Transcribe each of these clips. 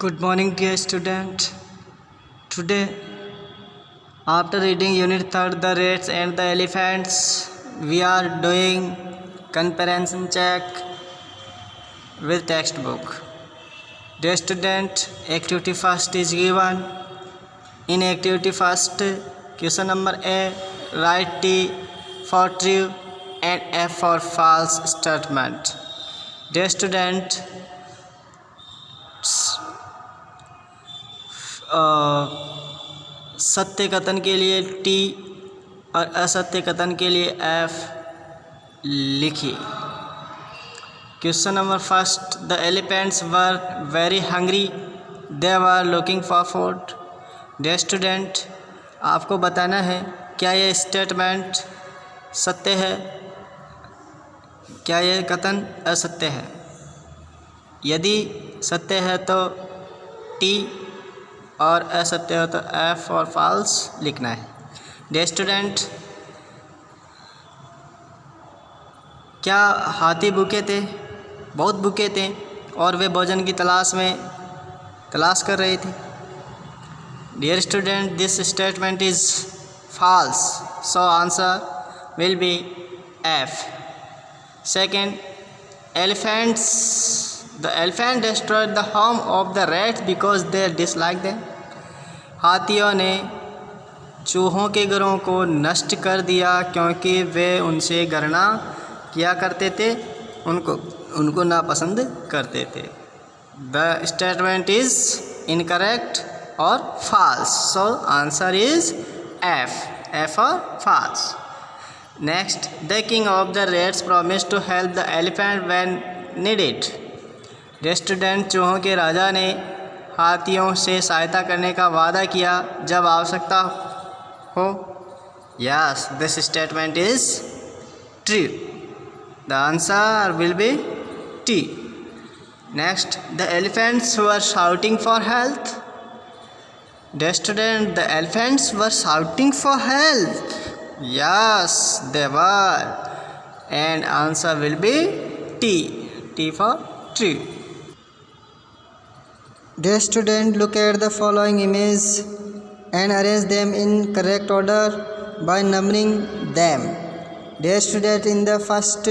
Good morning, dear student. Today, after reading Unit 3, the rats and the elephants, we are doing comparison check with textbook. Dear student, activity first is given. In activity first, question number A, write T for true and F for false statement. Dear student, सत्य कथन के लिए T और असत्य कथन के लिए F लिखिए। Question number first, the elephants were very hungry, they were looking for food. Dear student, आपको बताना है क्या ये स्टेटमेंट सत्य है, क्या ये कथन असत्य है। यदि सत्य है तो टी और असत्य हो तो एफ और फॉल्स लिखना है। डियर स्टूडेंट, क्या हाथी भूखे थे? बहुत भूखे थे और वे भोजन की तलाश कर रहे थे। Dear student, this statement is false, so answer will be F. Second, The elephant destroyed the home of the rats because they disliked them. हाथियों ने चूहों के घरों को नष्ट कर दिया क्योंकि वे उनसे घृणा किया करते थे, उनको नापसंद करते थे। The statement is incorrect or false, so answer is F or false. Next, the king of the rats promised to help the elephant when needed. Student, चूहों के राजा ने हाथियों से सहायता करने का वादा किया जब आवश्यकता हो। Yes, this statement is true, the answer will B T. Next, the elephants were shouting for health. Student, the elephants were shouting for health. Yes, they were, and answer will B T for true. Dear student, look at the following image and arrange them in correct order by numbering them. Dear student, in the first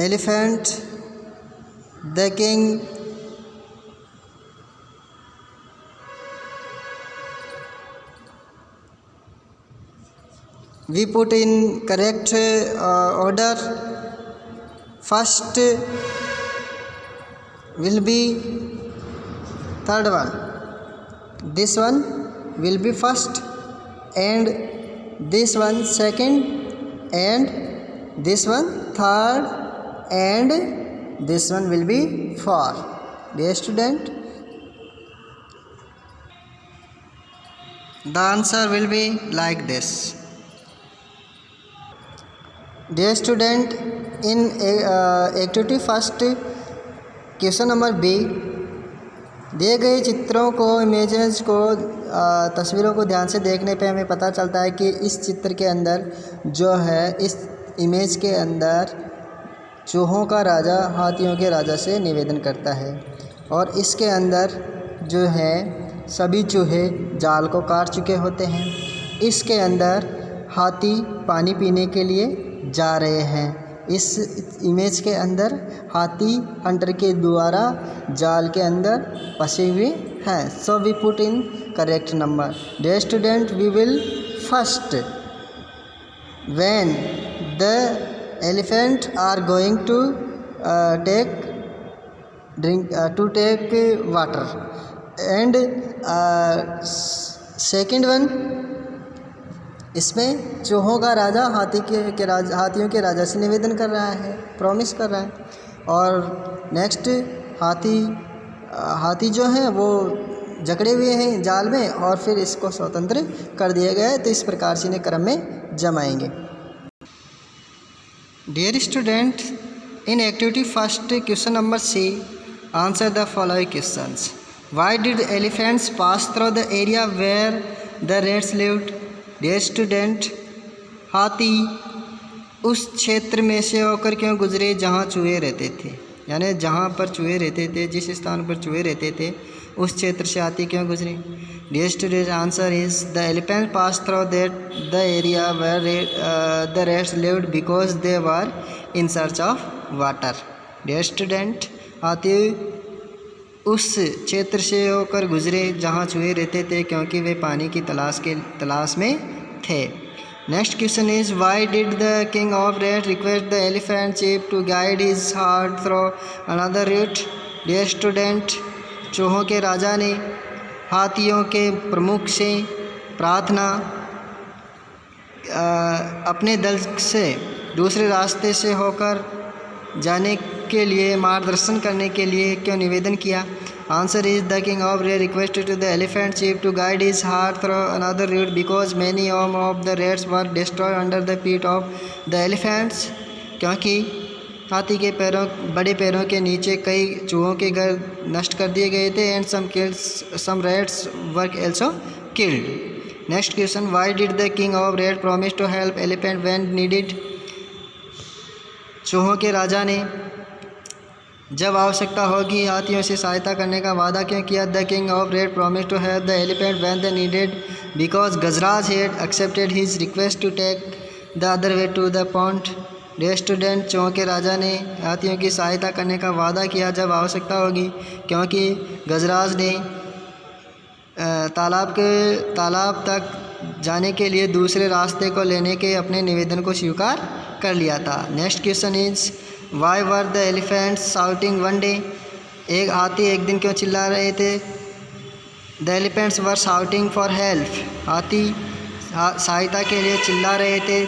elephant, the king we put in correct order. First will be third one, this one will be first, and this one second, and this one third, and this one will be fourth. Dear student, the answer will be like this. Dear student, in activity first, question number B, दिए गए चित्रों को, images को, तस्वीरों को ध्यान से देखने पे हमें पता चलता है कि इस चित्र के अंदर जो है, इस इमेज के अंदर चूहों का राजा हाथियों के राजा से निवेदन करता है और इसके अंदर जो है सभी चूहे जाल को काट चुके होते हैं। इसके अंदर हाथी पानी पीने के लिए जा रहे हैं। इस इमेज के अंदर हाथी हंटर के द्वारा जाल के अंदर फंसे हुए हैं। So we put in correct number. Dear student, we will first when the elephant are going to take water, and second one, इसमें चूहों का राजा हाथियों के राजा से निवेदन कर रहा है, प्रॉमिस कर रहा है। और नेक्स्ट, हाथी जो है वो जकड़े हुए हैं जाल में और फिर इसको स्वतंत्र कर दिया गया है। तो इस प्रकार से इन्हें क्रम में जमाएंगे। डियर स्टूडेंट, इन activity first, question number C, answer the following questions. Why did elephants pass through the area where the rats lived? Dear student, हाथी उस क्षेत्र में से होकर क्यों गुजरे जहाँ चूहे रहते थे? यानी जहाँ पर चूहे रहते थे, जिस स्थान पर चूहे रहते थे उस क्षेत्र से हाथी क्यों गुजरे? Dear student, answer is the elephant pass through that the area where the rats lived because they were in search of water. Dear student, हाथी उस क्षेत्र से होकर गुजरे जहाँ चूहे रहते थे क्योंकि वे पानी की तलाश में थे। Next question is why did the king of rats request the elephant chief to guide his herd through another route? Dear student, चूहों के राजा ने हाथियों के प्रमुख से प्रार्थना अपने दल से दूसरे रास्ते से होकर जाने के लिए, मार्गदर्शन करने के लिए क्यों निवेदन किया? Answer is the king of rats requested to the elephant chief to guide his herd through another route because many of the rats were destroyed under the feet of the elephants. क्योंकि हाथी के बड़े पैरों के नीचे कई चूहों के घर नष्ट कर दिए गए थे। And some rats were also killed. Next question, why did the king of rats promise to help elephant when needed? चूहों के राजा ने जब आवश्यकता होगी हाथियों से सहायता करने का वादा क्यों किया? The king of rats promise to help the elephant when they needed because Gajraj had accepted his request to take the other way to the pond. Dear student, चूहों के राजा ने हाथियों की सहायता करने का वादा किया जब आवश्यकता होगी क्योंकि गजराज ने तालाब तक जाने के लिए दूसरे रास्ते को लेने के अपने निवेदन को स्वीकार कर लिया था। Next question is why were the elephants shouting one day? एक हाथी एक दिन क्यों चिल्ला रहे थे? The elephants were shouting for help. हाथी सहायता के लिए चिल्ला रहे थे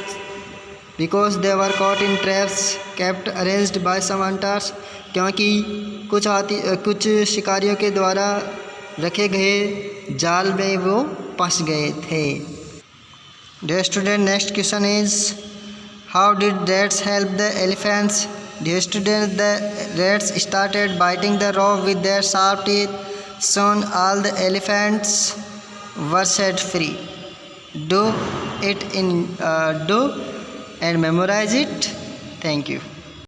because they were caught in traps kept arranged by some hunters. क्योंकि कुछ शिकारियों के द्वारा रखे गए जाल में वो फंस गए थे। Dear student, next question is how did rats help the elephants? Dear students, the rats started biting the rope with their sharp teeth. Soon all the elephants were set free. Do and memorize it. Thank you.